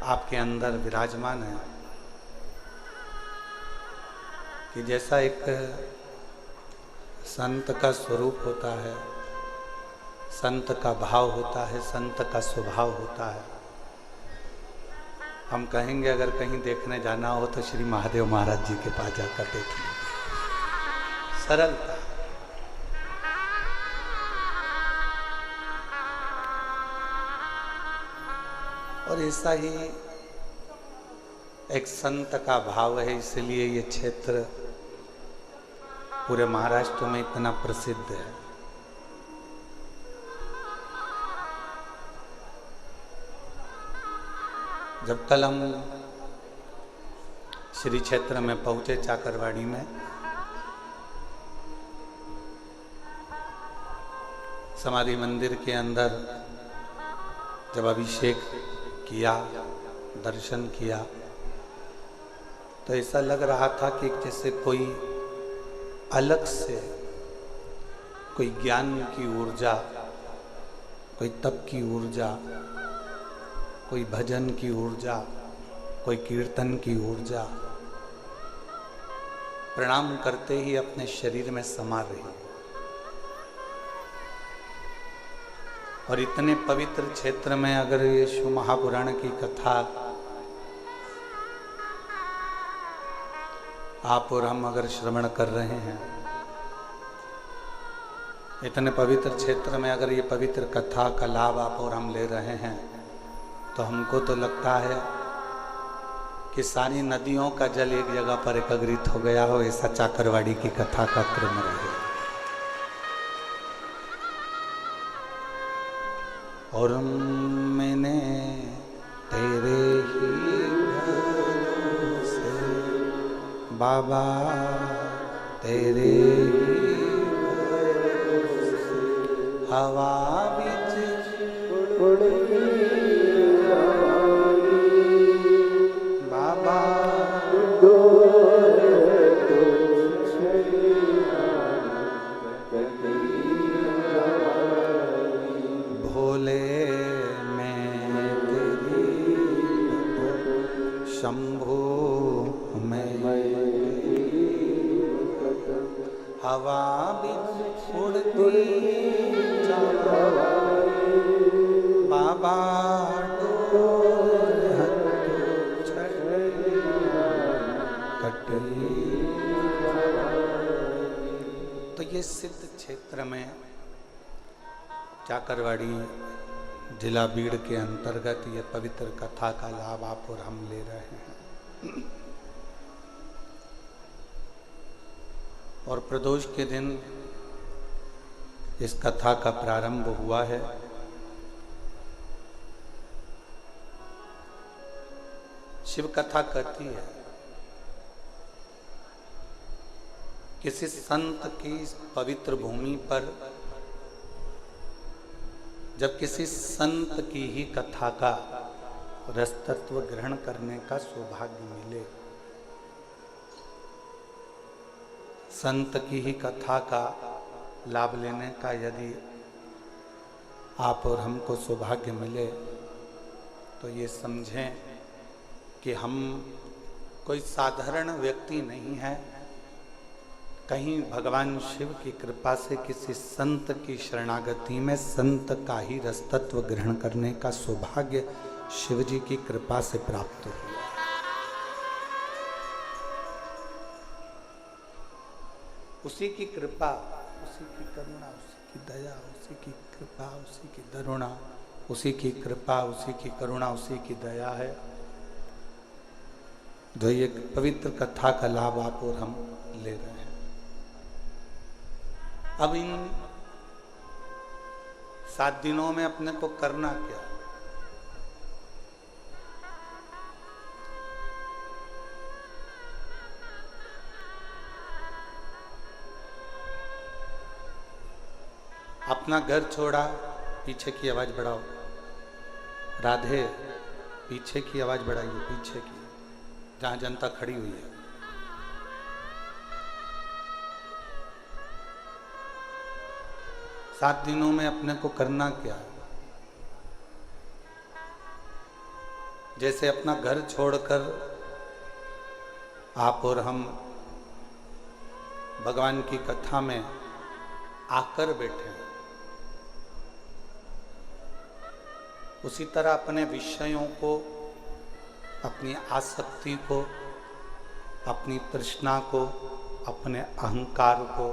आपके अंदर विराजमान है कि जैसा एक संत का स्वरूप होता है, संत का भाव होता है, संत का स्वभाव होता है। हम कहेंगे अगर कहीं देखने जाना हो तो श्री महादेव महाराज जी के पास जाकर देख लीजिए। सरलता, और ऐसा ही एक संत का भाव है, इसलिए ये क्षेत्र पूरे महाराष्ट्र में इतना प्रसिद्ध है। जब कल हम श्री क्षेत्र में पहुंचे चाकरवाड़ी में, समाधि मंदिर के अंदर जब अभिषेक किया, दर्शन किया, तो ऐसा लग रहा था कि जैसे कोई अलग से कोई ज्ञान की ऊर्जा, कोई तप की ऊर्जा, कोई भजन की ऊर्जा, कोई कीर्तन की ऊर्जा प्रणाम करते ही अपने शरीर में समा रही। और इतने पवित्र क्षेत्र में अगर ये शिव महापुराण की कथा आप और हम अगर श्रवण कर रहे हैं, इतने पवित्र क्षेत्र में अगर ये पवित्र कथा का लाभ आप और हम ले रहे हैं, तो हमको तो लगता है कि सारी नदियों का जल एक जगह पर एकत्रित हो गया हो, ऐसा चाकरवाड़ी की कथा का क्रम रहे। और मैंने तेरे ही भरोसे बाबा, तेरे ही भरोसे हवा बीच उड़ती बाबा, भोले मैं तेरी शंभू मैं हवा बीच उड़ती बाबा, तो ये सिद्ध क्षेत्र में चाकरवाड़ी जिला बीड़ के अंतर्गत ये पवित्र कथा का लाभ आप और हम ले रहे हैं। और प्रदोष के दिन इस कथा का प्रारंभ हुआ है। शिव कथा कहती है किसी संत की पवित्र भूमि पर जब किसी संत की ही कथा का रसतत्व ग्रहण करने का सौभाग्य मिले, संत की ही कथा का लाभ लेने का यदि आप और हमको सौभाग्य मिले, तो ये समझें कि हम कोई साधारण व्यक्ति नहीं है। कहीं भगवान शिव की कृपा से किसी संत की शरणागति में संत का ही रसतत्व ग्रहण करने का सौभाग्य शिव जी की कृपा से प्राप्त हुआ। उसी की कृपा, उसी की करुणा, उसी की दया, उसी की कृपा, उसी की करुणा, उसी की कृपा, उसी की करुणा, उसी की दया है जो ये पवित्र कथा का लाभ आप और हम ले रहे हैं। अब इन 7 दिनों में अपने को करना क्या? अपना घर छोड़ा, पीछे की आवाज बढ़ाओ। राधे, पीछे की आवाज बढ़ाइए, पीछे की, जहां जनता खड़ी हुई है। 7 दिनों में अपने को करना क्या? जैसे अपना घर छोड़कर आप और हम भगवान की कथा में आकर बैठे हैं, उसी तरह अपने विषयों को, अपनी आसक्ति को, अपनी तृष्णा को, अपने अहंकार को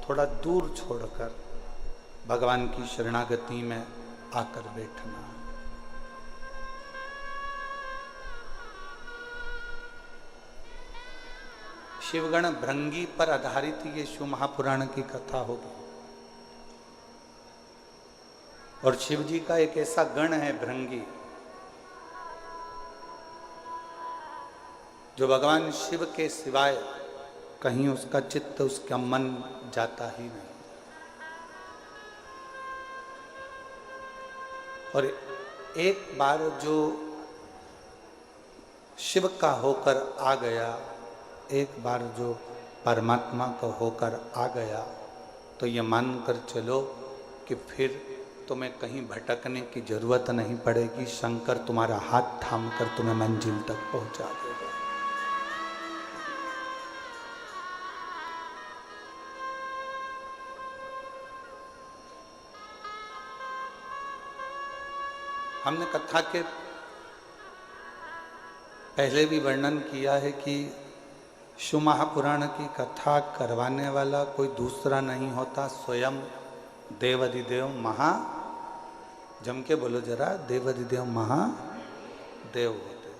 थोड़ा दूर छोड़कर भगवान की शरणागति में आकर बैठना। शिवगण भृंगी पर आधारित ये शिव महापुराण की कथा होगी। और शिव जी का एक ऐसा गण है भृंगी, जो भगवान शिव के सिवाय कहीं उसका चित्त, उसका मन जाता ही नहीं। और एक बार जो शिव का होकर आ गया, एक बार जो परमात्मा का होकर आ गया, तो ये मानकर चलो कि फिर तुम्हें कहीं भटकने की जरूरत नहीं पड़ेगी। शंकर तुम्हारा हाथ थामकर तुम्हें मंजिल तक पहुंचा देगा। हमने कथा के पहले भी वर्णन किया है कि शिव महापुराण की कथा करवाने वाला कोई दूसरा नहीं होता, स्वयं देवाधिदेव महा, जम के बोलो जरा, देवाधिदेव महादेव होते।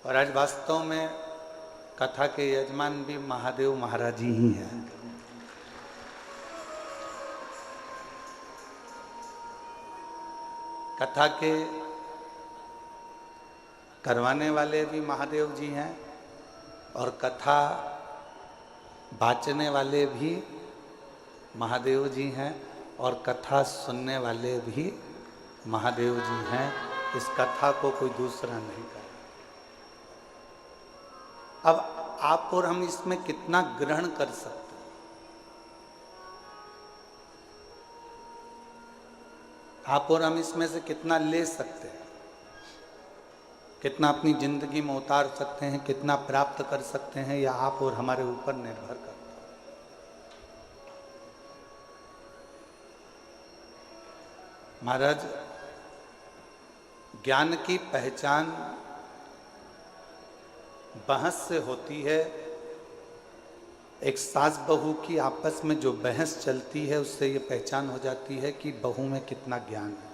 और आज वास्तव में कथा के यजमान भी महादेव महाराज ही हैं। कथा के करवाने वाले भी महादेव जी हैं और कथा बाचने वाले भी महादेव जी हैं और कथा सुनने वाले भी महादेव जी हैं। इस कथा को कोई दूसरा नहीं कर। अब आप और हम इसमें कितना ग्रहण कर सकते हैं, आप और हम इसमें से कितना ले सकते हैं, कितना अपनी जिंदगी में उतार सकते हैं, कितना प्राप्त कर सकते हैं, या आप और हमारे ऊपर निर्भर करता है। महाराज, ज्ञान की पहचान बहस से होती है। एक सास बहू की आपस में जो बहस चलती है, उससे ये पहचान हो जाती है कि बहू में कितना ज्ञान है।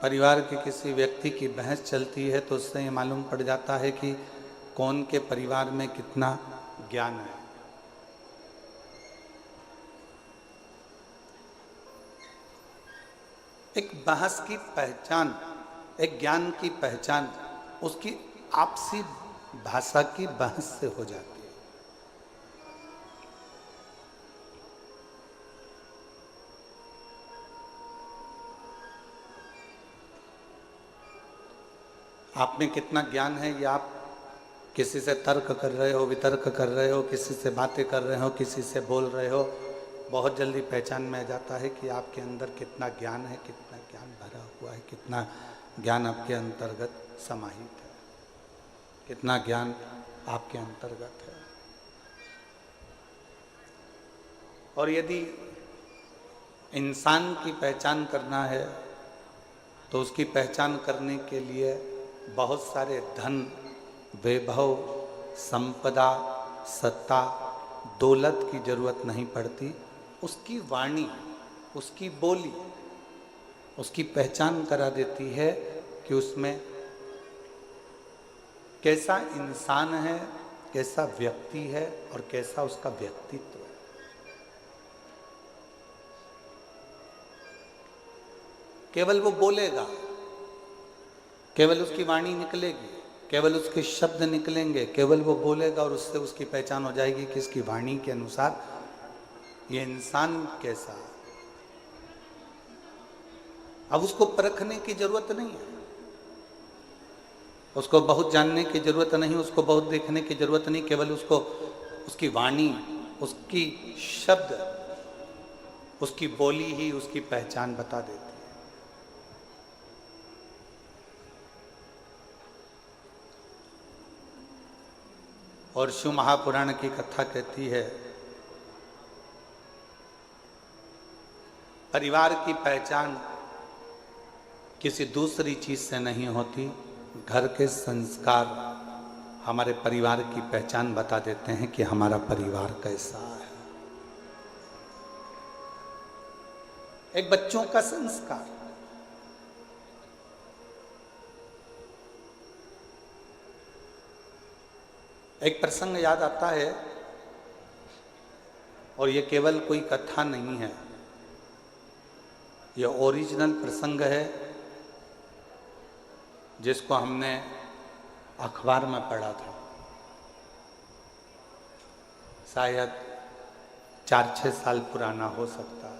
परिवार के किसी व्यक्ति की बहस चलती है तो उससे ये मालूम पड़ जाता है कि कौन के परिवार में कितना ज्ञान है। एक बहस की पहचान, एक ज्ञान की पहचान उसकी आपसी भाषा की बहस से हो जाती है। आप में कितना ज्ञान है ये आप किसी से तर्क कर रहे हो, वितर्क कर रहे हो, किसी से बातें कर रहे हो, किसी से बोल रहे हो, बहुत जल्दी पहचान में आ जाता है कि आपके अंदर कितना ज्ञान है, कितना ज्ञान भरा हुआ है, कितना ज्ञान आपके अंतर्गत समाहित है, कितना ज्ञान आपके अंतर्गत है। और यदि इंसान की पहचान करना है तो उसकी पहचान करने के लिए बहुत सारे धन, वैभव, संपदा, सत्ता, दौलत की जरूरत नहीं पड़ती। उसकी वाणी, उसकी बोली उसकी पहचान करा देती है कि उसमें कैसा इंसान है, कैसा व्यक्ति है और कैसा उसका व्यक्तित्व है। केवल वो बोलेगा, केवल उसकी वाणी निकलेगी, केवल उसके शब्द निकलेंगे, केवल वो बोलेगा और उससे उसकी पहचान हो जाएगी कि इसकी वाणी के अनुसार ये इंसान कैसा है। अब उसको परखने की जरूरत नहीं है, उसको बहुत जानने की जरूरत नहीं, उसको बहुत देखने की जरूरत नहीं, केवल उसको उसकी वाणी, उसकी शब्द, उसकी बोली ही उसकी पहचान बता देती है। और शिव महापुराण की कथा कहती है, परिवार की पहचान किसी दूसरी चीज से नहीं होती, घर के संस्कार हमारे परिवार की पहचान बता देते हैं कि हमारा परिवार कैसा है। एक बच्चों का संस्कार, एक प्रसंग याद आता है, और ये केवल कोई कथा नहीं है, ये ओरिजिनल प्रसंग है जिसको हमने अखबार में पढ़ा था, शायद 4-6 साल पुराना हो सकता है।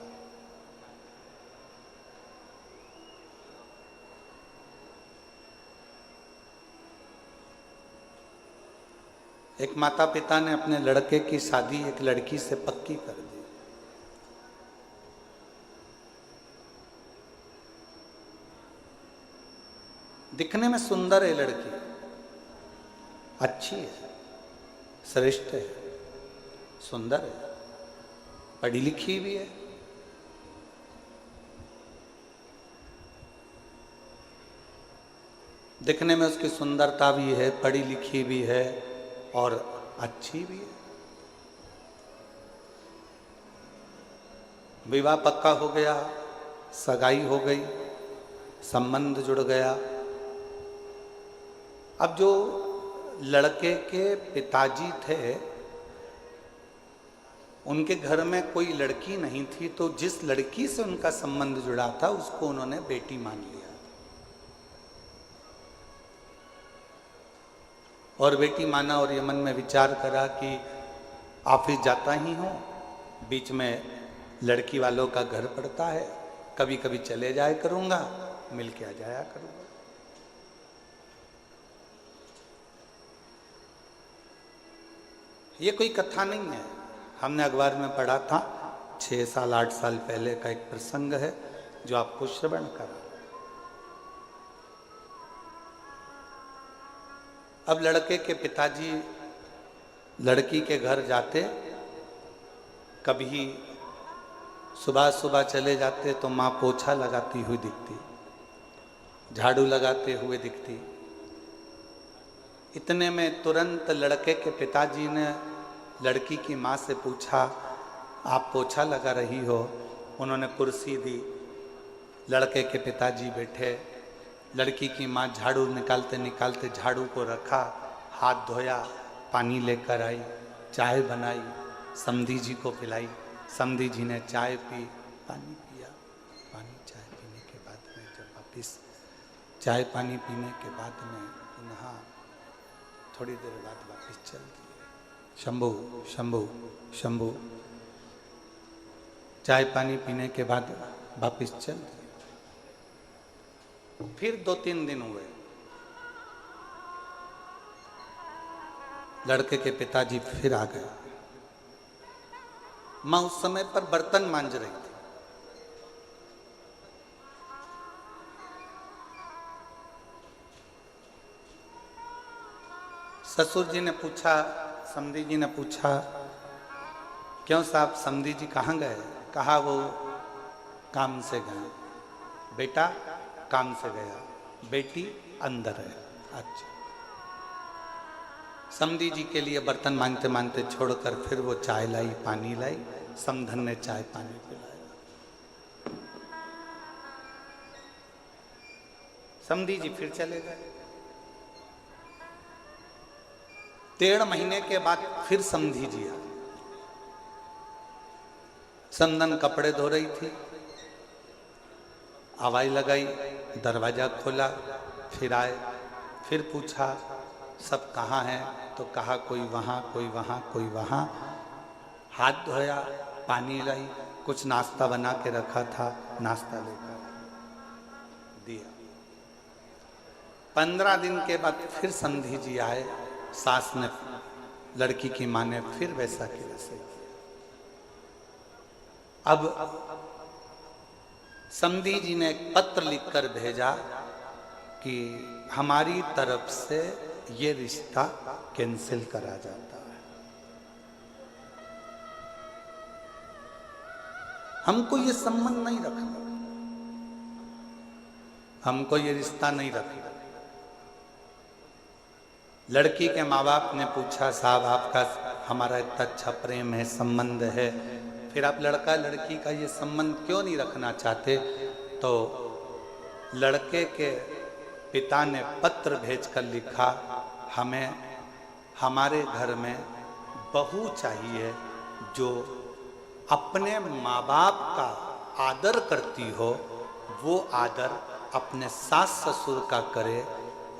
एक माता पिता ने अपने लड़के की शादी एक लड़की से पक्की कर दी। दिखने में सुंदर है लड़की, अच्छी है, श्रेष्ठ है, सुंदर है, पढ़ी लिखी भी है। दिखने में उसकी सुंदरता भी है, पढ़ी लिखी भी है और अच्छी भी है। विवाह पक्का हो गया, सगाई हो गई, संबंध जुड़ गया। अब जो लड़के के पिताजी थे, उनके घर में कोई लड़की नहीं थी, तो जिस लड़की से उनका संबंध जुड़ा था उसको उन्होंने बेटी मान लिया। और बेटी माना और ये मन में विचार करा कि ऑफिस जाता ही हूँ, बीच में लड़की वालों का घर पड़ता है, कभी कभी चले जाया करूँगा, मिल के आ जाया करूँगा। ये कोई कथा नहीं है, हमने अखबार में पढ़ा था, 6 साल 8 साल पहले का एक प्रसंग है जो आपको श्रवण करा। अब लड़के के पिताजी लड़की के घर जाते, कभी सुबह सुबह चले जाते तो माँ पोछा लगाती हुई दिखती, झाड़ू लगाते हुए दिखती। इतने में तुरंत लड़के के पिताजी ने लड़की की माँ से पूछा, आप पोछा लगा रही हो? उन्होंने कुर्सी दी, लड़के के पिताजी बैठे, लड़की की माँ झाड़ू निकालते निकालते झाड़ू को रखा, हाथ धोया, पानी लेकर आई, चाय बनाई, समधी जी को पिलाई, समधी जी ने चाय पी, पानी पिया। पानी चाय पीने के बाद में जब वापिस चाय पानी पीने के बाद में पुनः थोड़ी देर बाद वापिस चल दिए। शंभू शंभू शंभू, चाय पानी पीने के बाद वापिस चल दिए। फिर 2-3 दिन हुए, लड़के के पिताजी फिर आ गए। माँ उस समय पर बर्तन मांज रही थी। ससुर जी ने पूछा, समधी जी ने पूछा, क्यों साहब समधी जी कहाँ गए? कहा वो काम से गए। बेटा काम से गया, बेटी अंदर है। अच्छा। समधी जी के लिए बर्तन मांगते मांगते छोड़कर फिर वो चाय लाई, पानी लाई, समधन ने चाय पानी पिलाया। समधी जी फिर चले गए। 1.5 महीने के बाद फिर समधी जी आ। समधन कपड़े धो रही थी, आवाज लगाई, दरवाजा खोला, फिर आए, फिर पूछा सब कहाँ हैं? तो कहा कोई वहाँ, कोई वहाँ, कोई वहाँ। हाथ धोया, पानी लाई, कुछ नाश्ता बना के रखा था, नाश्ता लेकर दिया। 15 दिन के बाद फिर समधी जी आए, सास ने लड़की की माँ ने फिर वैसा की वैसे किया। अब समधी जी ने एक पत्र लिखकर भेजा कि हमारी तरफ से ये रिश्ता कैंसिल करा जाता है, हमको ये संबंध नहीं रखना, हमको ये रिश्ता नहीं रखना। लड़की के माँ बाप ने पूछा, साहब आपका हमारा इतना अच्छा प्रेम है, संबंध है, फिर आप लड़का लड़की का ये संबंध क्यों नहीं रखना चाहते? तो लड़के के पिता ने पत्र भेजकर लिखा, हमें हमारे घर में बहू चाहिए जो अपने माँ बाप का आदर करती हो, वो आदर अपने सास ससुर का करे।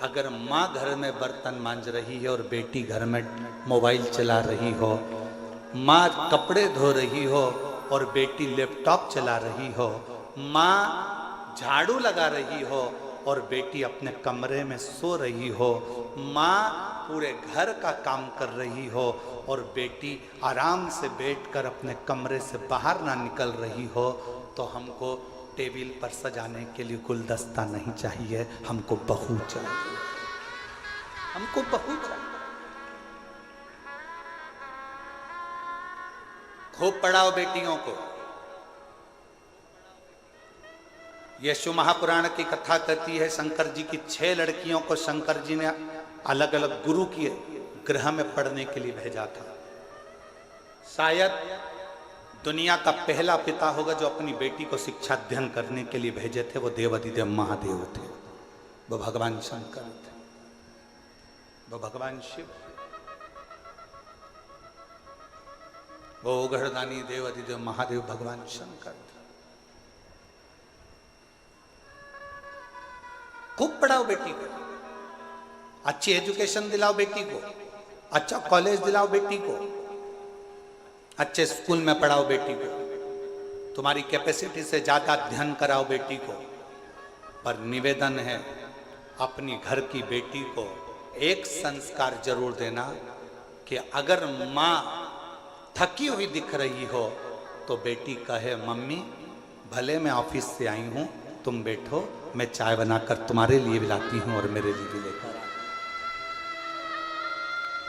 अगर माँ घर में बर्तन मांज रही है और बेटी घर में मोबाइल चला रही हो, माँ कपड़े धो रही हो और बेटी लैपटॉप चला रही हो, माँ झाड़ू लगा रही हो और बेटी अपने कमरे में सो रही हो, माँ पूरे घर का काम कर रही हो और बेटी आराम से बैठकर अपने कमरे से बाहर ना निकल रही हो, तो हमको टेबल पर सजाने के लिए गुलदस्ता नहीं चाहिए, हमको बहू चाहिए, हमको बहू चाहिए। खूब पढ़ाओ बेटियों को। यशु महापुराण की कथा कहती है, शंकर जी की 6 लड़कियों को शंकर जी ने अलग अलग गुरु के गृह में पढ़ने के लिए भेजा था। शायद दुनिया का पहला पिता होगा जो अपनी बेटी को शिक्षा अध्ययन करने के लिए भेजे थे, वो देवाधिदेव महादेव थे, वो भगवान शंकर थे, वो भगवान शिव, वो उघड़दानी देवाधिदेव महादेव भगवान शंकर थे। खूब पढ़ाओ बेटी को, अच्छी एजुकेशन दिलाओ बेटी को, अच्छा कॉलेज दिलाओ बेटी को, अच्छे स्कूल में पढ़ाओ बेटी को, तुम्हारी कैपेसिटी से ज्यादा अध्ययन कराओ बेटी को। पर निवेदन है, अपनी घर की बेटी को एक संस्कार जरूर देना कि अगर माँ थकी हुई दिख रही हो तो बेटी कहे, मम्मी भले मैं ऑफिस से आई हूं, तुम बैठो, मैं चाय बनाकर तुम्हारे लिए भी लाती हूं और मेरे लिए भी लेकर आ।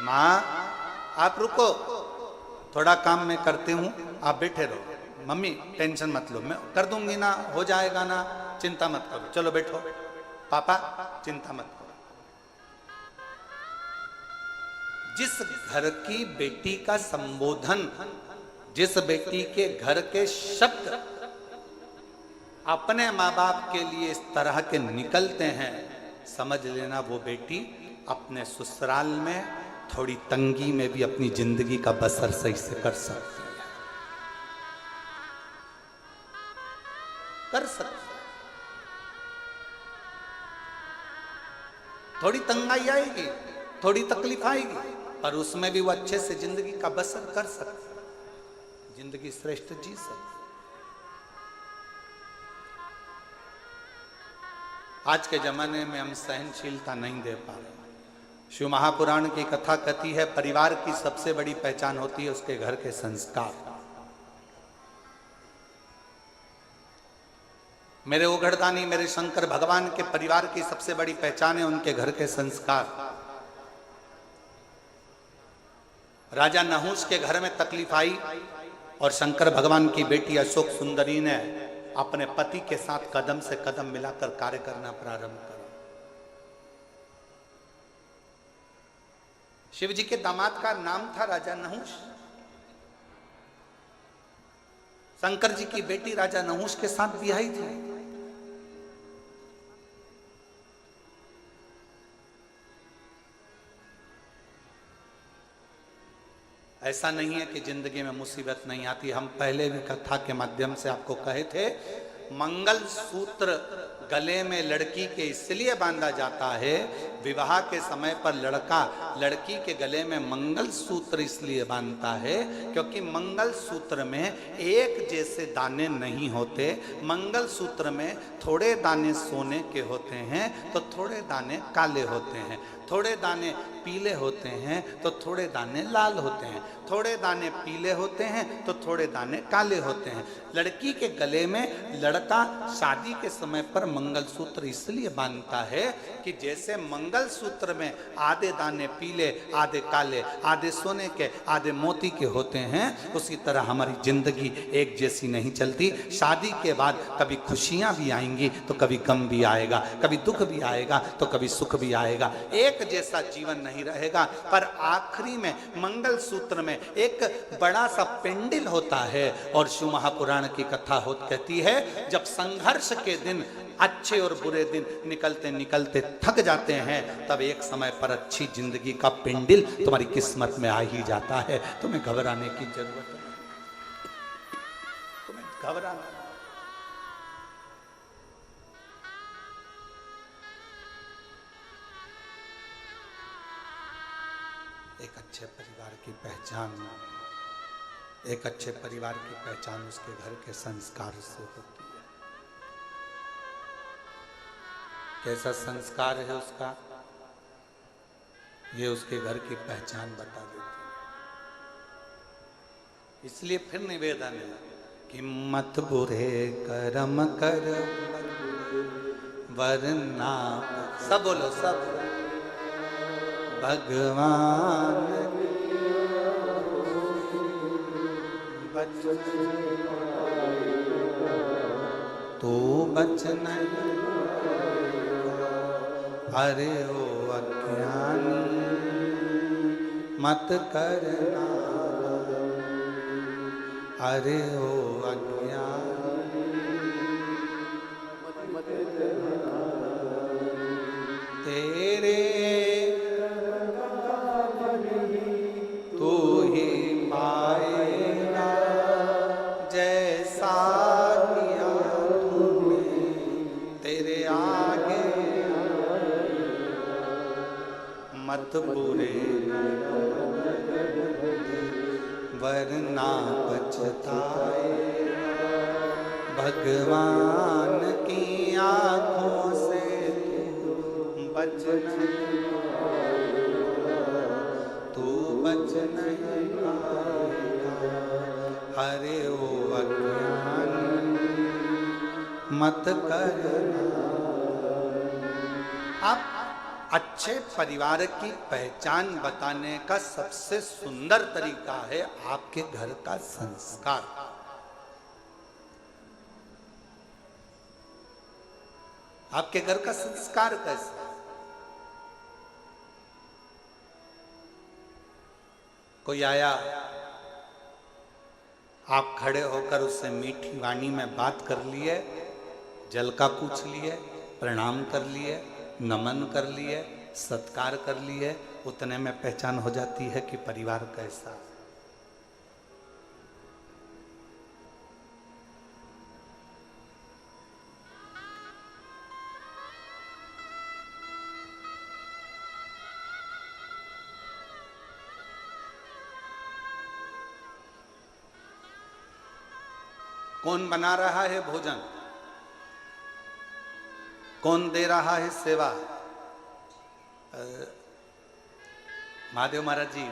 माँ आप रुको, थोड़ा काम मैं करती हूँ, आप बैठे रहो, मम्मी टेंशन मत लो, मैं कर दूंगी ना, हो जाएगा ना, चिंता मत करो, चलो बैठो, पापा चिंता मत करो। जिस घर की बेटी का संबोधन, जिस बेटी के घर के शब्द अपने माँ बाप के लिए इस तरह के निकलते हैं, समझ लेना वो बेटी अपने ससुराल में थोड़ी तंगी में भी अपनी जिंदगी का बसर सही से कर सकती है, कर सकती है। थोड़ी तंगाई आएगी, थोड़ी तकलीफ आएगी, पर उसमें भी वो अच्छे से जिंदगी का बसर कर सकती है, जिंदगी श्रेष्ठ जी सकती। आज के जमाने में हम सहनशीलता नहीं दे पा रहे। शिव महापुराण की कथा कहती है, परिवार की सबसे बड़ी पहचान होती है उसके घर के संस्कार। मेरे उघड़दानी, मेरे शंकर भगवान के परिवार की सबसे बड़ी पहचान है उनके घर के संस्कार। राजा नहुष के घर में तकलीफ आई और शंकर भगवान की बेटी अशोक सुंदरी ने अपने पति के साथ कदम से कदम मिलाकर कार्य करना प्रारंभ किया। शिव जी के दामाद का नाम था राजा नहुष। शंकर जी की बेटी राजा नहुष के साथ ब्याही थी। ऐसा नहीं है कि जिंदगी में मुसीबत नहीं आती। हम पहले भी कथा के माध्यम से आपको कहे थे, मंगल सूत्र गले में लड़की के इसलिए बांधा जाता है, विवाह के समय पर लड़का लड़की के गले में मंगल सूत्र इसलिए बांधता है क्योंकि मंगल सूत्र में एक जैसे दाने नहीं होते। मंगल सूत्र में थोड़े दाने सोने के होते हैं तो थोड़े दाने काले होते हैं। थोड़े दाने पीले होते हैं तो थोड़े दाने लाल होते हैं, थोड़े दाने पीले होते हैं तो थोड़े दाने काले होते हैं। लड़की के गले में लड़का शादी के समय पर मंगलसूत्र इसलिए बांधता है कि जैसे मंगलसूत्र में आधे दाने पीले, आधे काले, आधे सोने के, आधे मोती के होते हैं, उसी तरह हमारी जिंदगी एक जैसी नहीं चलती। शादी के बाद कभी खुशियां भी आएंगी तो कभी गम भी आएगा, कभी दुख भी आएगा तो कभी सुख भी आएगा। एक जैसा जीवन नहीं रहेगा। पर आखिरी में मंगलसूत्र में एक बड़ा सा पेंडिल होता है और शिव महापुराण की कथा कहती है जब संघर्ष के दिन, अच्छे और बुरे दिन निकलते निकलते थक जाते हैं, तब एक समय पर अच्छी जिंदगी का पेंडिल तुम्हारी किस्मत में आ ही जाता है। तुम्हें घबराने की जरूरत नहीं, तुम्हें घबराना। एक अच्छे परिवार की पहचान, एक अच्छे परिवार की पहचान उसके घर के संस्कार से होती है। कैसा संस्कार है उसका, ये उसके घर की पहचान बता देती है। इसलिए फिर निवेदन है कि मत बुरे कर्म कर वरना, सब बोलो सब, भगवान तू बच नहीं, अरे ओ अज्ञानी मत करना, अरे ओ अज्ञानी तेरे तू ही पाएगा जैसा किया तूने, तेरे आगे मत बुरे वरना पछताए, भगवान की आंखों से बच नहीं, तू बच नहीं पाएगा, अरे ओ अज्ञानी मत करना। अब अच्छे परिवार की पहचान बताने का सबसे सुंदर तरीका है आपके घर का संस्कार। आपके घर का संस्कार कैसा? कोई आया, आप खड़े होकर उससे मीठी वाणी में बात कर लिए, जल का पूछ लिए, प्रणाम कर लिए, नमन कर लिए, सत्कार कर लिए, उतने में पहचान हो जाती है कि परिवार कैसा। कौन बना रहा है भोजन, कौन दे रहा है सेवा? महादेव महाराज जी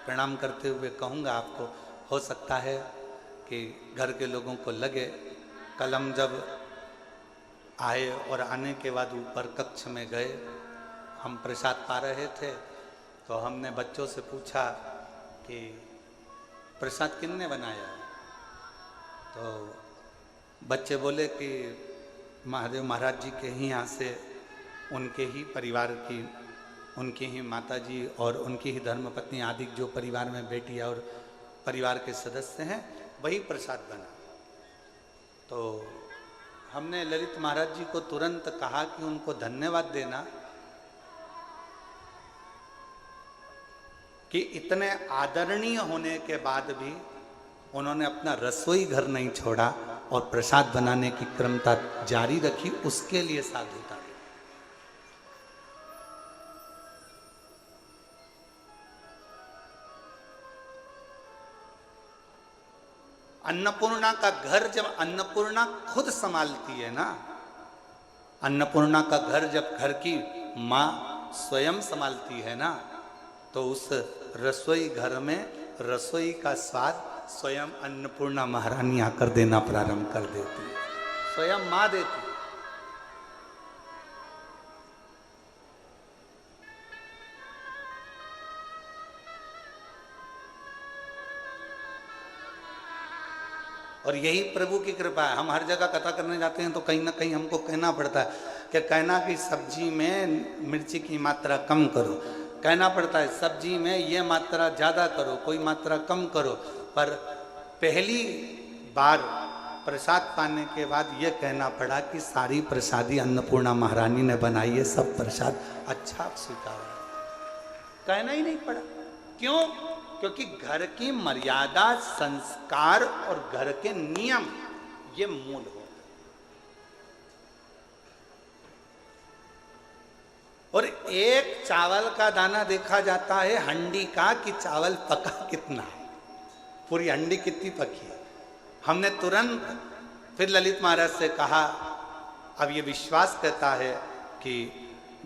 प्रणाम करते हुए कहूँगा आपको, हो सकता है कि घर के लोगों को लगे, कल हम जब आए और आने के बाद ऊपर कक्ष में गए, हम प्रसाद पा रहे थे तो हमने बच्चों से पूछा कि प्रसाद किसने बनाया? तो बच्चे बोले कि महादेव महाराज जी के ही यहाँ से, उनके ही परिवार की, उनकी ही माता जी और उनकी ही धर्मपत्नी आदि जो परिवार में बेटी और परिवार के सदस्य हैं, वही प्रसाद बना। तो हमने ललित महाराज जी को तुरंत कहा कि उनको धन्यवाद देना कि इतने आदरणीय होने के बाद भी उन्होंने अपना रसोई घर नहीं छोड़ा और प्रसाद बनाने की क्रमता जारी रखी, उसके लिए साधुता। अन्नपूर्णा का घर जब अन्नपूर्णा खुद संभालती है ना, अन्नपूर्णा का घर जब घर की माँ स्वयं संभालती है ना, तो उस रसोई घर में रसोई का स्वाद स्वयं अन्नपूर्णा महारानी आकर देना प्रारंभ कर देती है, स्वयं मां देती। और यही प्रभु की कृपा है। हम हर जगह कथा करने जाते हैं तो कहीं ना कहीं हमको कहना पड़ता है कि कहना कि सब्जी में मिर्ची की मात्रा कम करो, कहना पड़ता है सब्जी में ये मात्रा ज़्यादा करो, कोई मात्रा कम करो। पर पहली बार प्रसाद पाने के बाद ये कहना पड़ा कि सारी प्रसादी अन्नपूर्णा महारानी ने बनाई है, सब प्रसाद अच्छा स्वीकार। कहना ही नहीं पड़ा। क्यों? क्योंकि घर की मर्यादा, संस्कार और घर के नियम ये मूल हो। और एक चावल का दाना देखा जाता है हंडी का कि चावल पका कितना है, पूरी हंडी कितनी पकी है। हमने तुरंत फिर ललित महाराज से कहा, अब ये विश्वास कहता है कि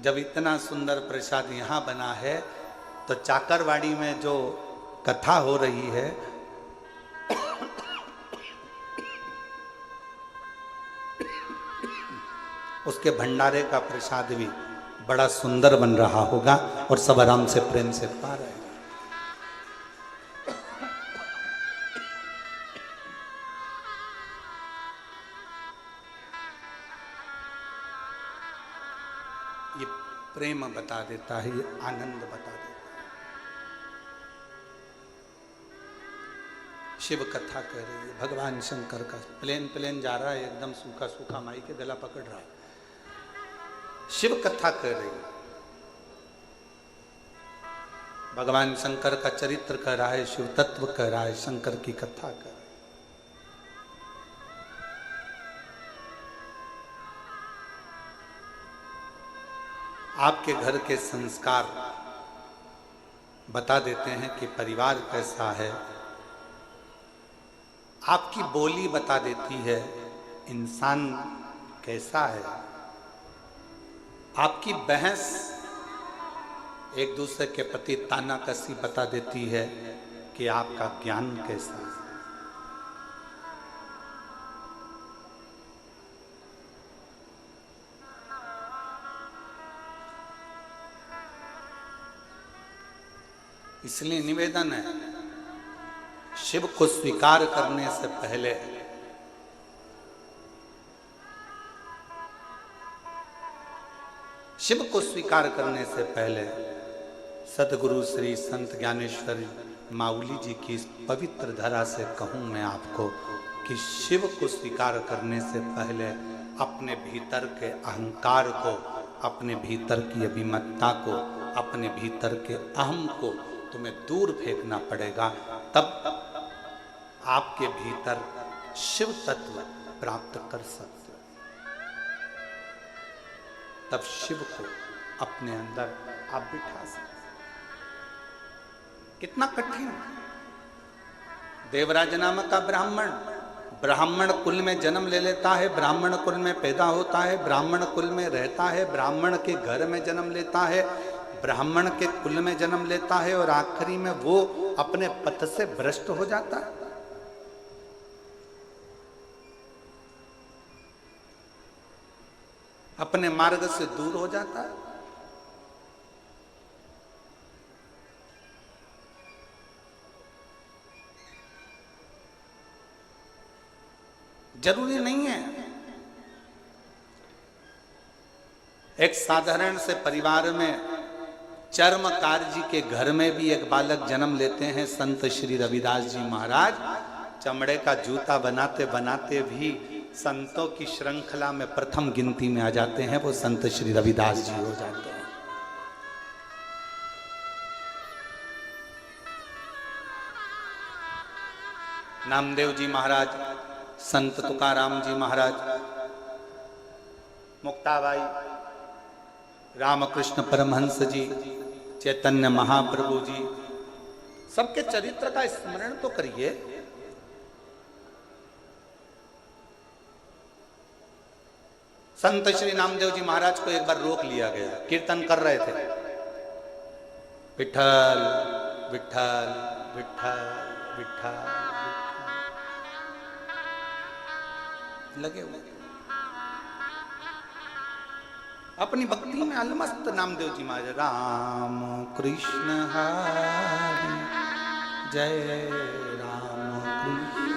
जब इतना सुंदर प्रसाद यहाँ बना है तो चाकरवाड़ी में जो कथा हो रही है उसके भंडारे का प्रसाद भी बड़ा सुंदर बन रहा होगा और सब आराम से प्रेम से पा रहे हैं। ये प्रेम बता देता है, ये आनंद बता देता है। शिव कथा कह रही है, भगवान शंकर का प्लेन जा रहा है, एकदम सूखा सूखा माई के गला पकड़ रहा है। शिव कथा कह रही है, भगवान शंकर का चरित्र कह रहा है, शिव तत्व कह रहा है, शंकर की कथा कह रहा है। आपके घर के संस्कार बता देते हैं कि परिवार कैसा है, आपकी बोली बता देती है इंसान कैसा है, आपकी बहस एक दूसरे के प्रति तानाकसी बता देती है कि आपका ज्ञान कैसा है। इसलिए निवेदन है, शिव को स्वीकार करने से पहले शिव को स्वीकार करने से पहले सदगुरु श्री संत ज्ञानेश्वर माउली जी की इस पवित्र धरा से कहूं मैं आपको कि शिव को स्वीकार करने से पहले अपने भीतर के अहंकार को, अपने भीतर की अभिमतता को, अपने भीतर के अहम को तुम्हें दूर फेंकना पड़ेगा। तब आपके भीतर शिव तत्व प्राप्त कर सकते, तब शिव को अपने अंदर आप बिठा सकते। कितना कठिन। देवराज नामक का ब्राह्मण कुल में जन्म ले लेता है, ब्राह्मण कुल में पैदा होता है, ब्राह्मण कुल में रहता है, ब्राह्मण के घर में जन्म लेता है, ब्राह्मण के कुल में जन्म लेता है और आखिरी में वो अपने पथ से भ्रष्ट हो जाता है। अपने मार्ग से दूर हो जाता है। जरूरी नहीं है। एक साधारण से परिवार में चर्मकार जी के घर में भी एक बालक जन्म लेते हैं, संत श्री रविदास जी महाराज। चमड़े का जूता बनाते बनाते भी संतों की श्रृंखला में प्रथम गिनती में आ जाते हैं, वो संत श्री रविदास जी हो जाते हैं। नामदेव जी महाराज, संत तुकाराम जी महाराज, मुक्ताबाई, रामकृष्ण परमहंस जी, चैतन्य महाप्रभु जी, सबके चरित्र का स्मरण तो करिए। संत श्री नामदेव जी महाराज को एक बार रोक लिया गया, कीर्तन कर रहे थे, विठ्ठल विठ्ठल विठ्ठल विठ्ठल लगे हुए अपनी भक्ति में अलमस्त। नामदेव जी महाराज राम कृष्ण हरि जय राम कृष्ण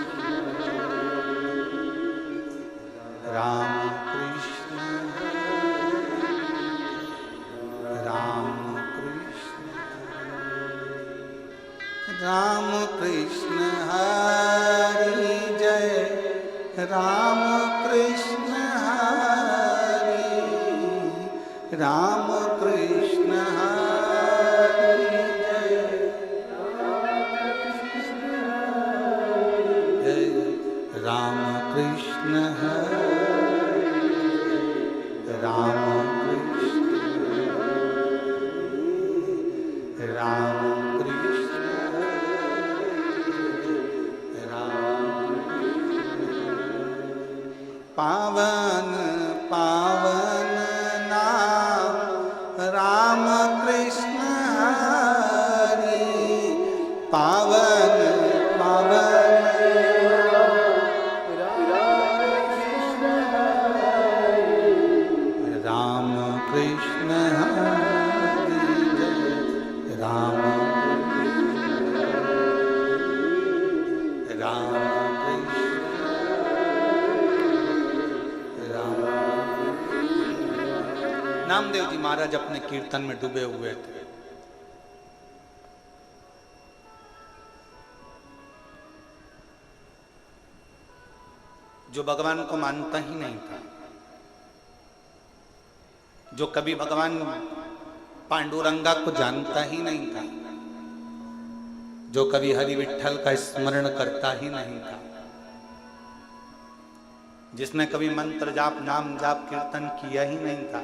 राम कृष्ण राम कृष्ण राम कृष्ण हरि जय राम कृष्ण हरि राम कृष्ण हरि जय राम कृष्ण हरि राम कृष्ण राम कृष्ण राम पावन पावन नाम राम कृष्ण हरि पावन पावन राम कृष्ण हरि जय राम राम कृष्ण राम। नामदेव जी महाराज अपने कीर्तन में डूबे हुए थे। जो भगवान को मानता ही नहीं था, जो कभी भगवान पांडुरंगा को जानता ही नहीं था, जो कभी हरि विठ्ठल का स्मरण करता ही नहीं था, जिसने कभी मंत्र जाप नाम जाप कीर्तन किया ही नहीं था,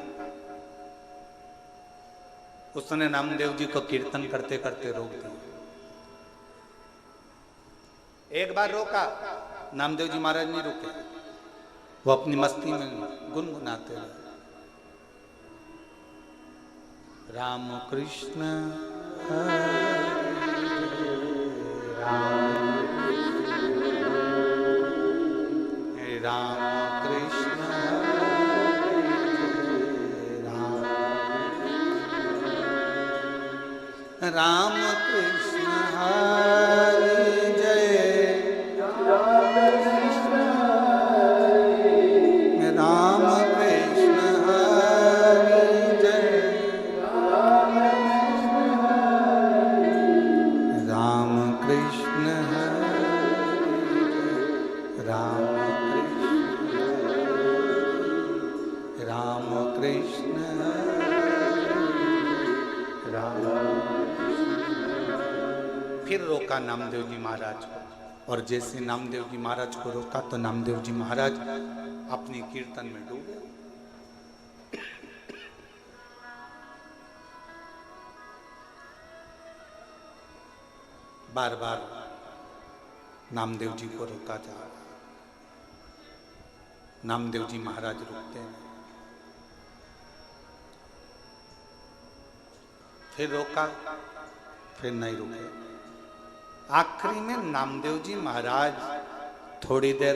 उसने नामदेव जी को कीर्तन करते करते रोक दिया। एक बार रोका, नामदेव जी महाराज नहीं रुके, वो अपनी मस्ती में गुनगुनाते रहे, राम कृष्ण हरि राम राम कृष्ण हरि राम कृष्ण हरि जय राम कृष्ण हरि जय राम कृष्ण हरि राम कृष्ण राम। फिर रोका नामदेव जी महाराज को, और जैसे नामदेव जी महाराज को रोका तो नामदेव जी महाराज अपनी कीर्तन में डूबे। बार बार नामदेव जी को रोका जा रहा, नामदेव जी महाराज रुकते हैं। फिर रोका, फिर नहीं रुके। आखिरी में नामदेव जी महाराज थोड़ी देर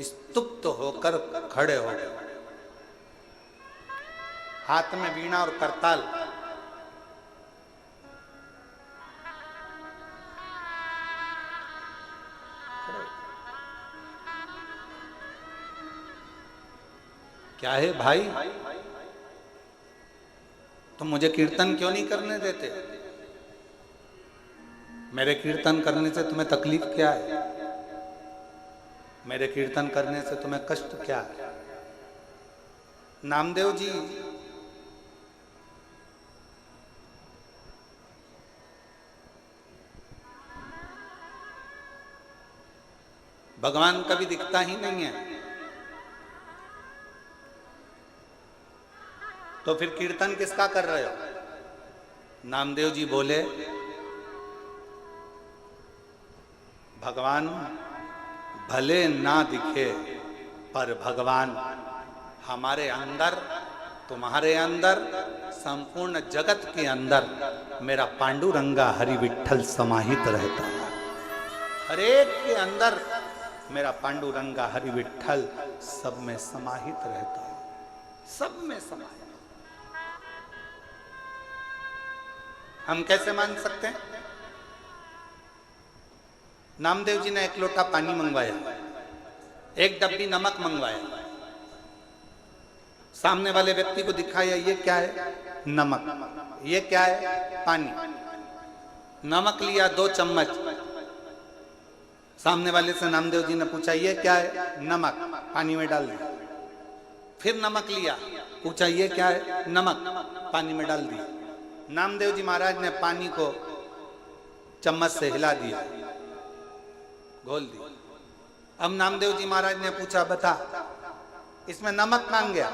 स्तुप्त होकर खड़े हो गए, हाथ में वीणा और करताल। क्या है भाई, तुम मुझे कीर्तन क्यों नहीं करने देते? मेरे कीर्तन करने से तुम्हें तकलीफ क्या है? मेरे कीर्तन करने से तुम्हें कष्ट क्या है? नामदेव जी भगवान कभी दिखता ही नहीं है, तो फिर कीर्तन किसका कर रहे हो? नामदेव जी बोले, भगवान भले ना दिखे पर भगवान हमारे अंदर, तुम्हारे अंदर, संपूर्ण जगत के अंदर मेरा पांडुरंगा हरि विठ्ठल समाहित रहता है। हरेक के अंदर मेरा पांडुरंगा हरि विठ्ठल सब में समाहित रहता है, सब में समाहित। हम कैसे मान सकते हैं? नामदेव जी ने एक लोटा पानी मंगवाया, एक डब्बी नमक मंगवाया, सामने वाले व्यक्ति को दिखाया ये क्या है? नमक। ये क्या है? पानी। नमक लिया 2 चम्मच, सामने वाले से नामदेव जी ने पूछा ये क्या है? नमक। पानी में डाल दिया। फिर नमक लिया, पूछा ये क्या है? नमक। पानी में डाल दिया। नामदेव जी महाराज ने पानी को चम्मच से हिला दिया, घोल दिया। अब नामदेव जी महाराज ने पूछा बता इसमें नमक कहां गया?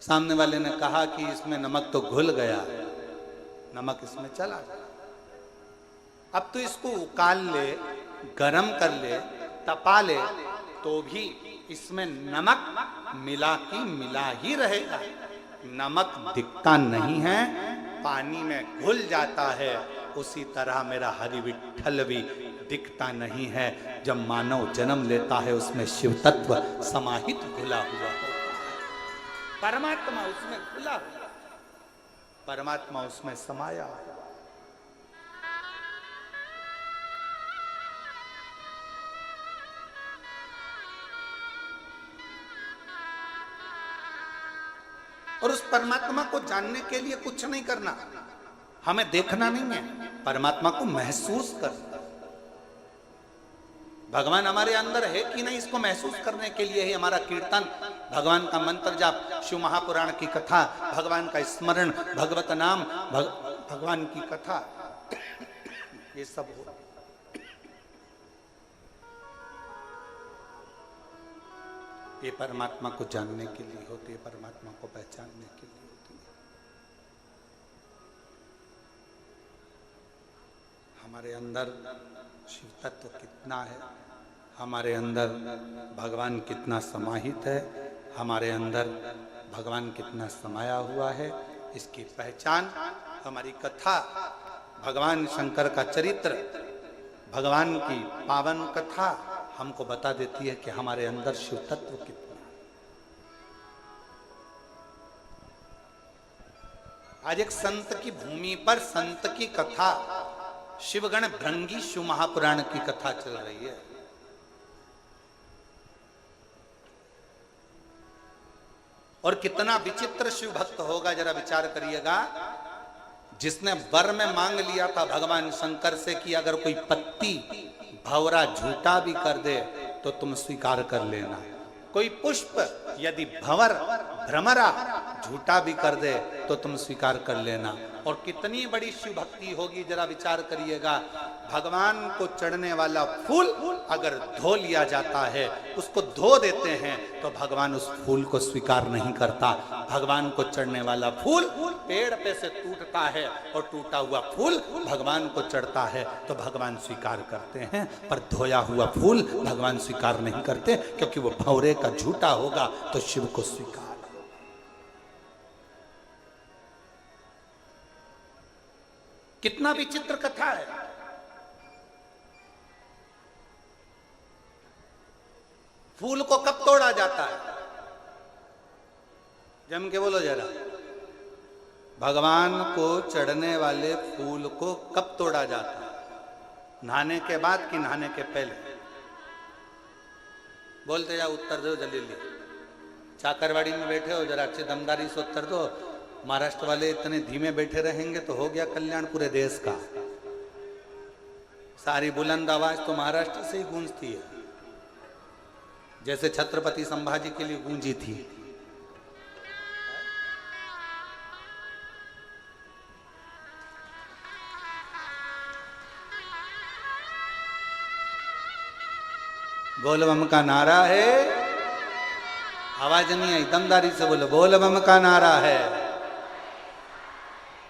सामने वाले ने कहा कि इसमें नमक तो घुल गया, नमक इसमें चला गया। अब तो इसको उकाल ले, गरम कर ले, तपा ले, तो भी इसमें नमक मिला की मिला ही रहेगा। नमक दिखता नहीं है, पानी में घुल जाता है। उसी तरह मेरा हरि विठ्ठल भी दिखता नहीं है। जब मानव जन्म लेता है उसमें शिव तत्व समाहित घुला हुआ होता है। परमात्मा उसमें घुला हुआ, परमात्मा उसमें समाया। और उस परमात्मा को जानने के लिए कुछ नहीं करना, हमें देखना नहीं है, परमात्मा को महसूस करना। भगवान हमारे अंदर है कि नहीं, इसको महसूस करने के लिए ही हमारा कीर्तन, भगवान का मंत्र जाप, शिव महापुराण की कथा, भगवान का स्मरण, भगवत नाम, भगवान की कथा, ये सब हो। ये परमात्मा को जानने के लिए होती है, परमात्मा को पहचानने के लिए होती है। हमारे अंदर शिव तत्व कितना है, हमारे अंदर भगवान कितना समाहित है, हमारे अंदर भगवान कितना समाया हुआ है, इसकी पहचान हमारी कथा, भगवान शंकर का चरित्र, भगवान की पावन कथा हमको बता देती है कि हमारे अंदर शिव तत्व कितना है। आज एक संत की भूमि पर संत की कथा, शिवगण भृंगी शिव महापुराण की कथा चल रही है। और कितना विचित्र शिव भक्त होगा, जरा विचार करिएगा। जिसने वर में मांग लिया था भगवान शंकर से कि अगर कोई पत्ती भंवरा झूठा भी कर दे तो तुम स्वीकार कर लेना, कोई पुष्प यदि भंवर भ्रमरा झूठा भी कर दे तो तुम स्वीकार कर लेना। और कितनी बड़ी शिव भक्ति होगी, जरा विचार करिएगा। भगवान को चढ़ने वाला फूल अगर धो लिया जाता है, उसको धो देते हैं, तो भगवान उस फूल को स्वीकार नहीं करता। भगवान को चढ़ने वाला फूल पेड़ पे से टूटता है और टूटा हुआ फूल भगवान को चढ़ता है तो भगवान स्वीकार करते हैं, पर धोया हुआ फूल भगवान स्वीकार नहीं करते, क्योंकि वो भंवरे का झूठा होगा तो शिव को स्वीकार। कितना विचित्र कथा है। फूल को कब तोड़ा जाता है? जम के बोलो जरा। भगवान को चढ़ने वाले फूल को कब तोड़ा जाता है? नहाने के बाद कि नहाने के पहले? बोलते जाओ, उत्तर दो जल्दी। चाकरवाड़ी में बैठे हो, जरा अच्छी दमदारी से उत्तर दो। महाराष्ट्र वाले इतने धीमे बैठे रहेंगे तो हो गया कल्याण पूरे देश का। सारी बुलंद आवाज तो महाराष्ट्र से ही गूंजती है, जैसे छत्रपति संभाजी के लिए गूंजी थी। बोल बम का नारा है, आवाज नहीं आई, दमदारी से बोलो। बोल बम का नारा है,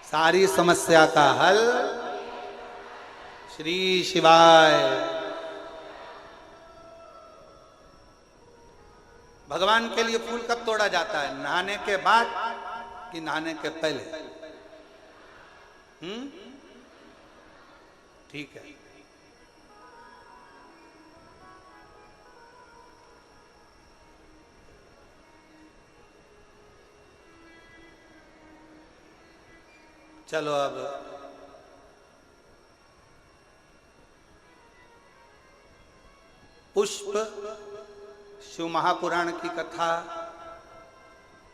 सारी समस्या का हल श्री शिवाय। भगवान के लिए फूल कब तोड़ा जाता है? नहाने के बाद कि नहाने के पहले? ठीक है। चलो अब पुष्प शिव महापुराण की कथा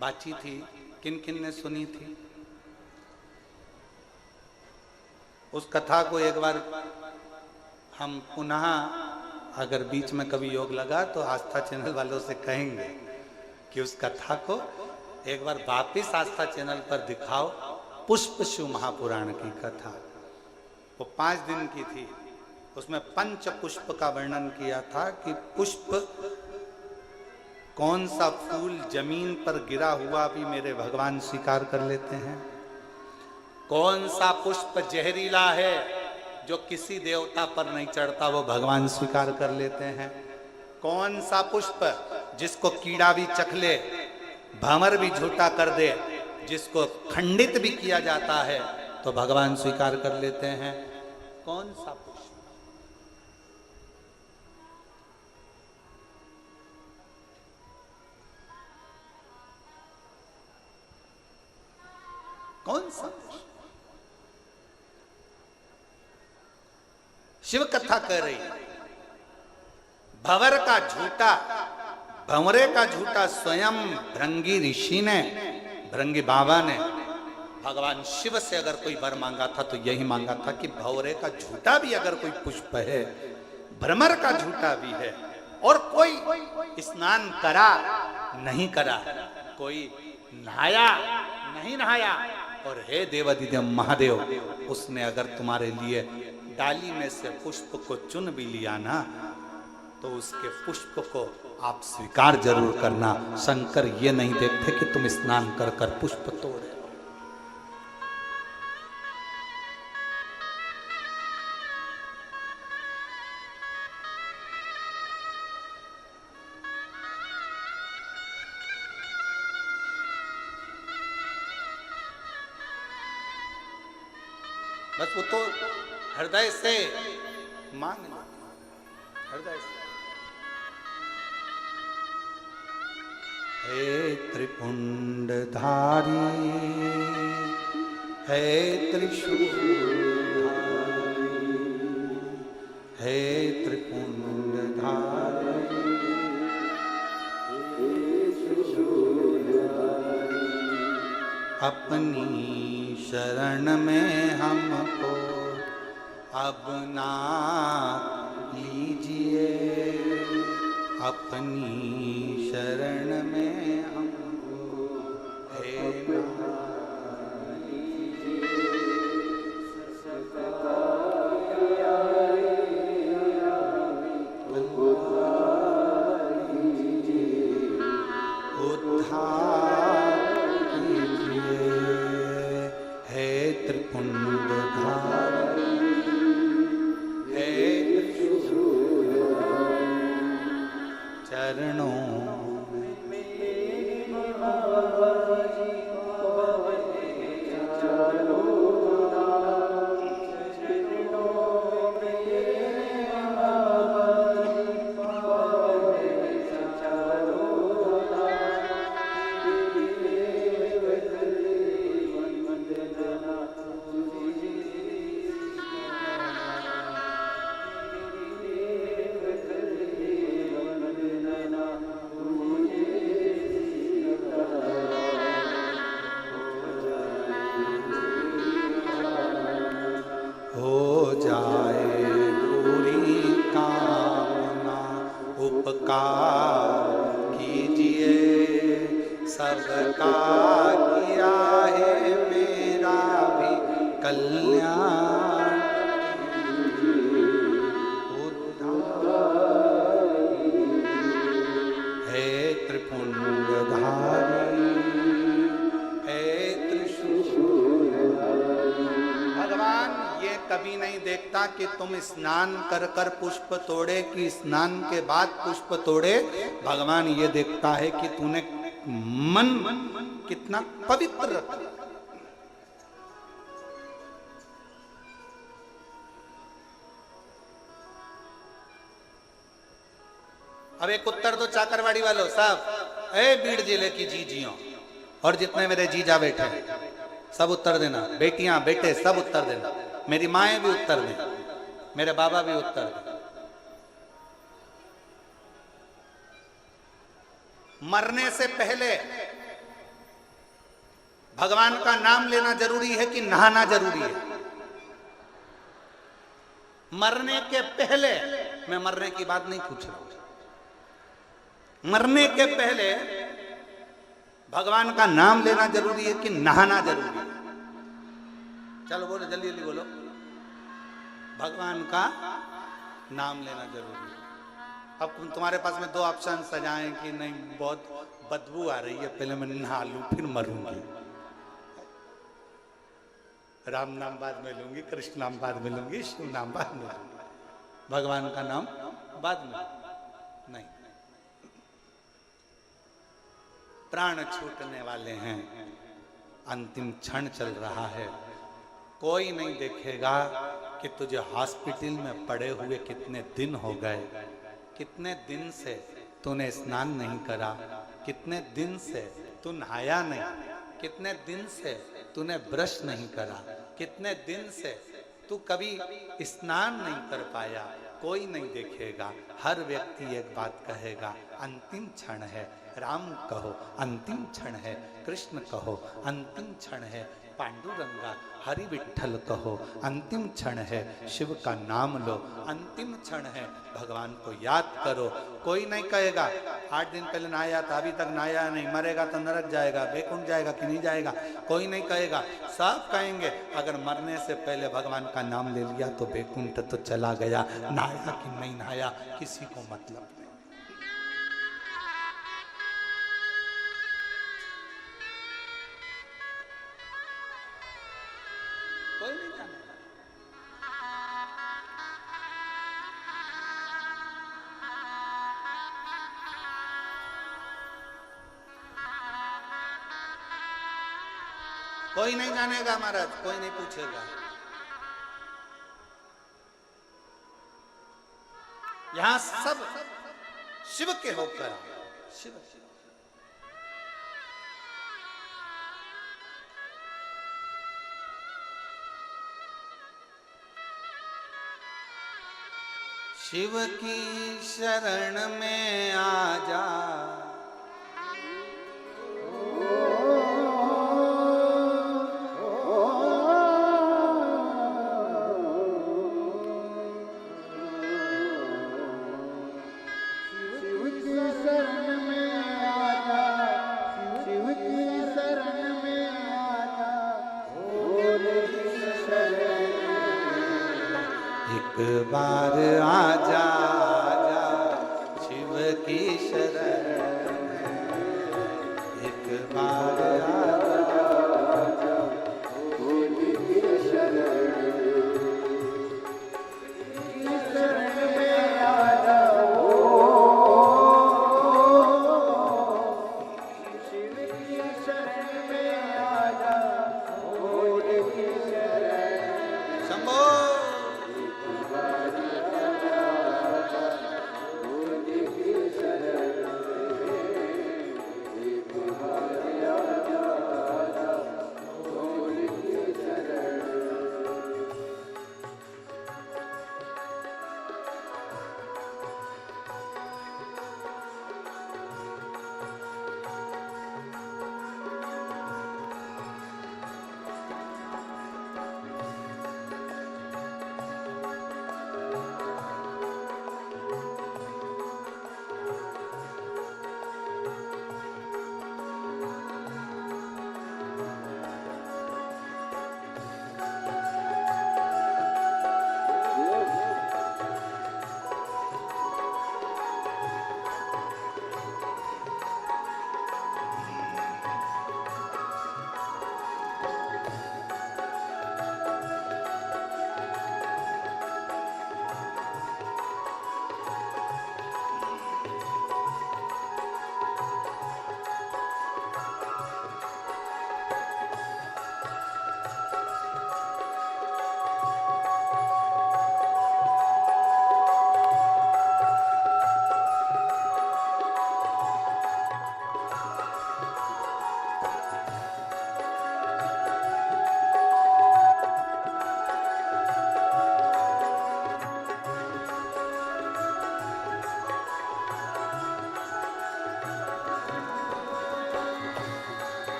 बाची थी, किन किन ने सुनी थी? उस कथा को एक बार हम पुनः, अगर बीच में कभी योग लगा तो आस्था चैनल वालों से कहेंगे कि उस कथा को एक बार वापिस आस्था चैनल पर दिखाओ। पुष्प शिव महापुराण की कथा वो 5 दिन की थी। उसमें पंच पुष्प का वर्णन किया था कि पुष्प, कौन सा फूल जमीन पर गिरा हुआ भी मेरे भगवान स्वीकार कर लेते हैं, कौन सा पुष्प जहरीला है जो किसी देवता पर नहीं चढ़ता वो भगवान स्वीकार कर लेते हैं, कौन सा पुष्प जिसको कीड़ा भी चख ले, भंवर भी झूठा कर दे, जिसको खंडित भी किया जाता है तो भगवान स्वीकार कर लेते हैं। कौन सा पुष्प? कौन सा पुष्प? शिव कथा कह रही है भंवर का झूठा, भंवरे का झूठा स्वयं भृंगी ऋषि ने, भृंगी बाबा ने भगवान शिव से अगर कोई वर मांगा था तो यही मांगा था कि भंवरे का झूठा भी अगर कोई पुष्प है, भ्रमर का झूठा भी है, और कोई स्नान करा नहीं करा, कोई नहाया नहीं नहाया, और हे देवादिदेव महादेव, उसने अगर तुम्हारे लिए डाली में से पुष्प को चुन भी लिया ना तो उसके पुष्प को आप स्वीकार जरूर करना। शंकर ये नहीं देखते कि तुम स्नान कर कर पुष्प तोड़े। बस वो तो हृदय से मांग लो, हृदय से। हे त्रिपुंडधारी, हे त्रिशूलधारी, हे त्रिपुंडधारी, अपनी शरण में हमको अब ना लीजिए, अपनी शरण में हमको हे ना लीजिए, उद्धार कीजिए, हे त्रिपुंडधारी, चरणों कि तुम स्नान कर कर पुष्प तोड़े कि स्नान के बाद पुष्प तोड़े, भगवान ये देखता है कि तूने मन कितना पवित्र रखा। अब एक उत्तर दो चाकरवाड़ी वालों साहब, ए बीड़ जिले की जीजियों और जितने मेरे जीजा बैठे हैं सब उत्तर देना, बेटियां बेटे सब उत्तर देना, मेरी माएँ भी उत्तर दें, मेरे बाबा भी उत्तर दें। मरने से पहले भगवान का नाम लेना जरूरी है कि नहाना जरूरी है? मरने के पहले, मैं मरने की बात नहीं पूछ रहा हूं, मरने के पहले भगवान का नाम लेना जरूरी है कि नहाना जरूरी है? चलो बोलो, जल्दी जल्दी बोलो। भगवान का नाम लेना जरूरी है। अब तुम्हारे पास में दो ऑप्शन सजाएं कि नहीं बहुत बदबू आ रही है, पहले मैं नहा लूं फिर मरूंगी, राम नाम बाद में लूंगी, कृष्ण नाम बाद में लूंगी, शिव नाम बाद में लूंगी, भगवान का नाम बाद में नहीं। प्राण छूटने वाले हैं, अंतिम क्षण चल रहा है, कोई नहीं देखेगा कि तुझे हॉस्पिटल में पड़े हुए कितने दिन हो गए, कितने दिन से तूने स्नान नहीं करा, कितने दिन से तू नहाया नहीं, कितने दिन से तूने ब्रश नहीं करा, कितने दिन से तू कभी स्नान नहीं कर पाया, कोई नहीं देखेगा। हर व्यक्ति एक बात कहेगा, अंतिम क्षण है, राम कहो अंतिम क्षण है, कृष्ण कहो अंतिम क्षण है, पांडुरंगा हरि विठ्ठल कहो अंतिम क्षण है, शिव का नाम लो अंतिम क्षण है, भगवान को याद करो। कोई नहीं कहेगा 8 दिन पहले नहाया था अभी तक नहाया नहीं, मरेगा तो नरक जाएगा, बैकुंठ जाएगा कि नहीं जाएगा, कोई नहीं कहेगा। सब कहेंगे अगर मरने से पहले भगवान का नाम ले लिया तो बैकुंठ तो चला गया, नहाया कि नहीं नहाया किसी को मतलब नहीं। कोई नहीं जाने। कोई नहीं जानेगा महाराज, कोई नहीं पूछेगा। यहां सब शिव के होकर शिव शिव की शरण में आ जा, एक बार आजा आजा शिव की शरण में, एक बार आजा आजा शिव की शरण में आजा, शिव की शरण में आजा, शंभो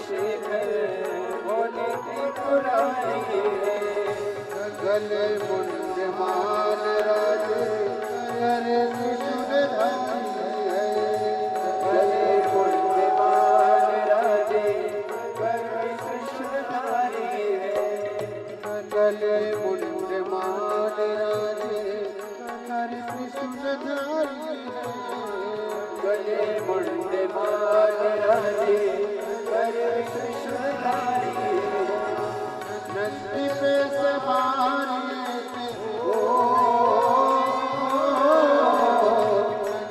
शेखर भोले त्रिपुरारी है। गले मुंड मान राजे कर त्रिशूलधारी है। गले मुंड मान राजे कर त्रिशूलधारी है। गले मुंड मान राजे कर त्रिशूलधारी है। गले मुंड मान राजे कर त्रिशूलधारी है। नंदी पे सवारी ओ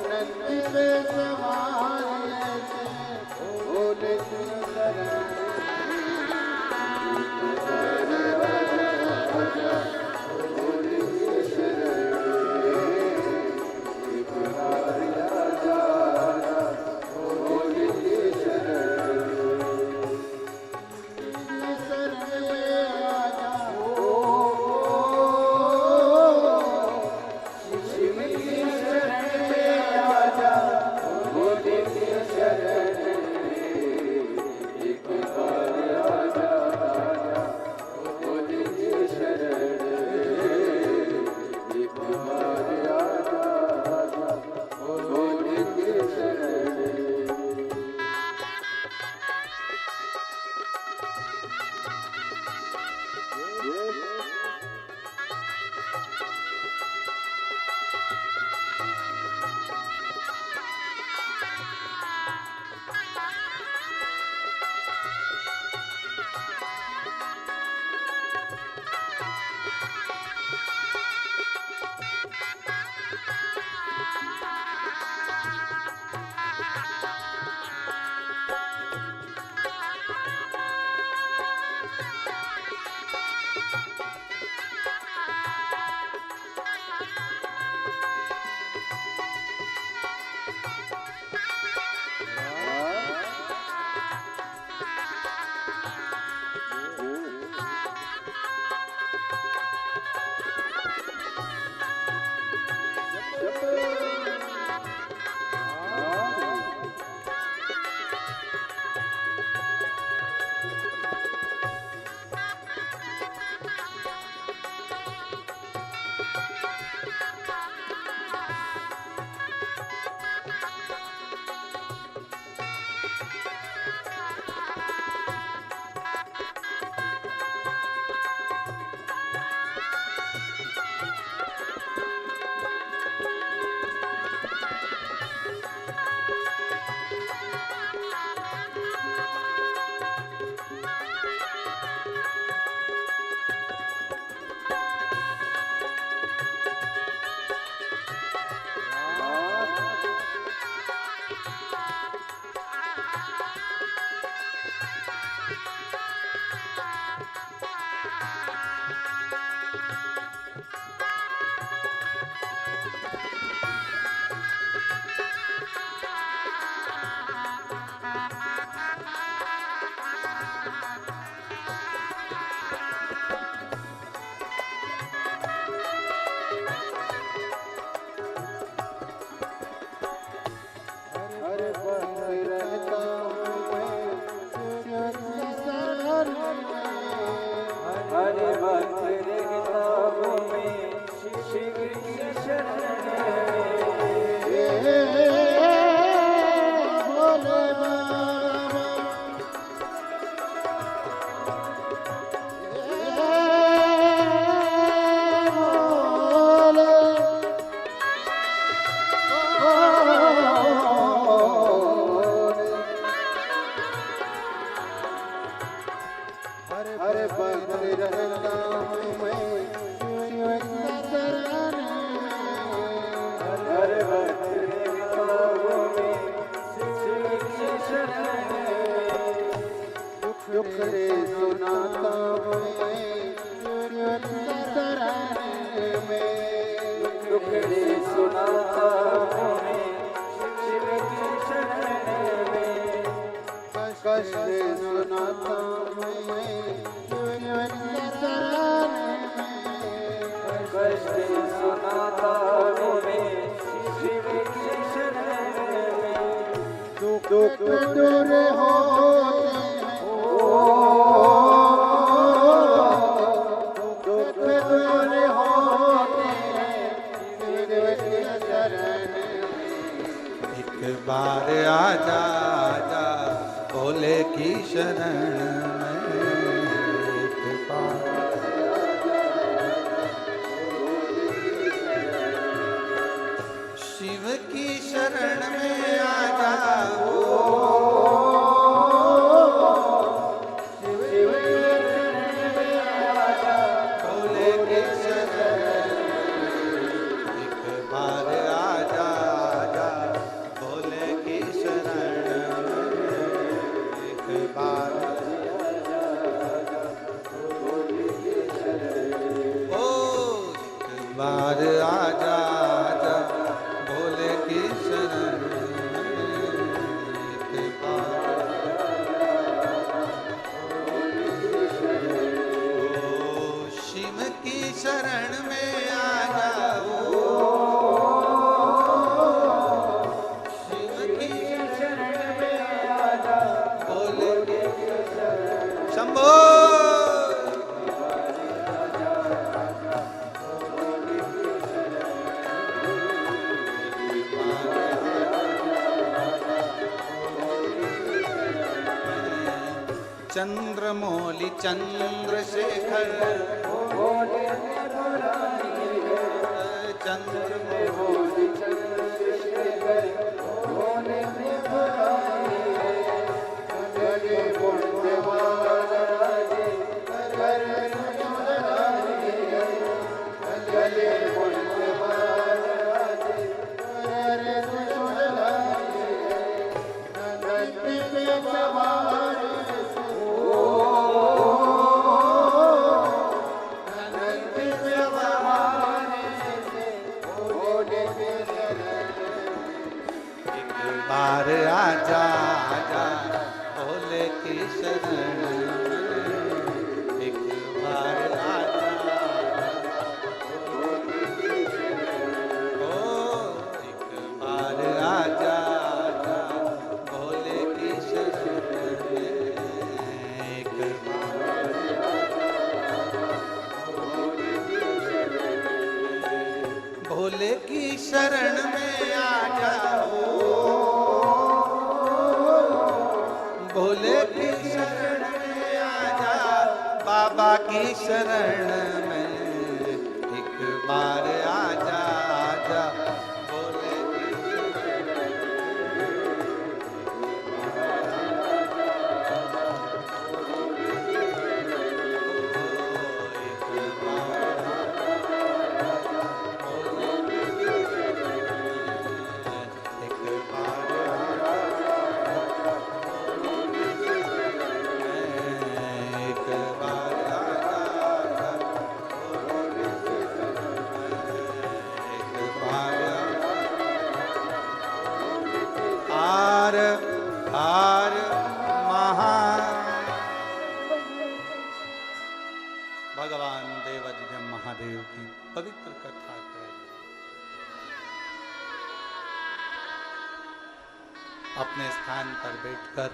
नंदी पे सवारी भोले की शरण भोले की शरण भोले की हरे भक्त रहता हूँ मैं शिव की शरण में। भोले बाबा हरे भक्त रहता हूँ मैं शिव की शरण में। हरे भक्त रहता हूँ मैं शिव की शरण में। दुख रे सुनाता हूँ मैं शिव की शरण में। दुख रे सुनाता हूँ मैं शिव की शरण में। कष्ट सुनाता हूँ मैं शिव की शरण में। कष्ट सुनाता हूँ मैं शिव की शरण में। दुख दूर होते में एक बार शिव की शरण में आ जाओ, भोले की शरण एक बार आ जा, आजा भोले की शरण एक बार ओ एक बार आ जा, आजा भोले की शरण एक बार ओ शिव की शरण में आ जाओ, शिव की शरण में आ जाओ, भोले की शंभो चंद्रमौली चंद्रशेखर चंद्रमौली बार आजा, आजा भोले की शरण एक बार आजा, ओ एक बार आजा, आजा भोले की शरण एक बार भोले की शरण में आ जाओ, भोले की शरण में आ जा, बाबा की शरण में एक बार आ जा, आजा भोले की हार हार महा भगवान देवाधिदेव महादेव की पवित्र कथा है। अपने स्थान पर बैठकर